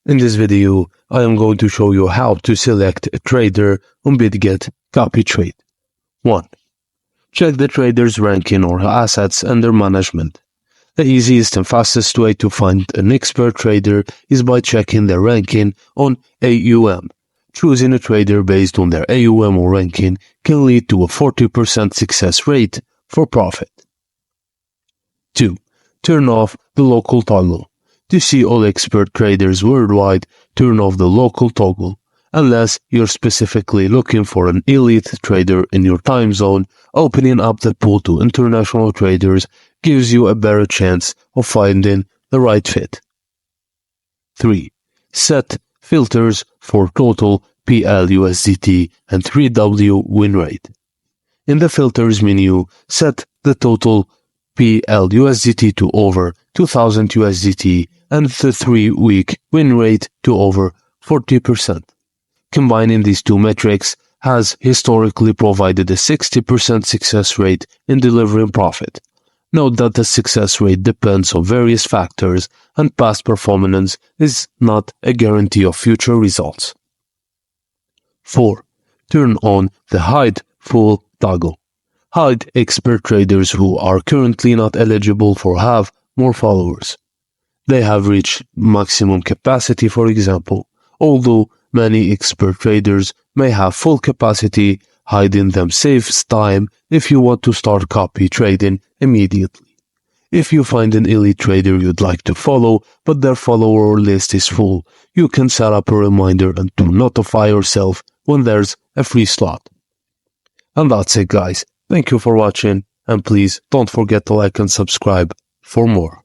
In this video, I am going to show you how to select a trader on Bitget copy trade. 1. Check the trader's ranking or assets under management. The easiest and fastest way to find an expert trader is by checking their ranking on AUM. Choosing a trader based on their AUM or ranking can lead to a 40% success rate for profit. 2. Turn off the local toggle. To see all expert traders worldwide, turn off the local toggle. Unless you're specifically looking for an elite trader in your time zone, opening up the pool to international traders gives you a better chance of finding the right fit. 3. Set filters for total PL/USDT and 3W win rate. In the filters menu, set the total PL/USDT to over 2000 USDT and the 3-week win rate to over 40%. Combining these two metrics has historically provided a 60% success rate in delivering profit. Note that the success rate depends on various factors and past performance is not a guarantee of future results. 4. Turn on the Hide Full toggle. Hide expert traders who are currently not eligible for have more followers. They have reached maximum capacity, for example. Although many expert traders may have full capacity, hiding them saves time if you want to start copy trading immediately. If you find an elite trader you'd like to follow, but their follower list is full, you can set up a reminder and to notify yourself when there's a free slot. And that's it, guys. Thank you for watching, and please don't forget to like and subscribe for more.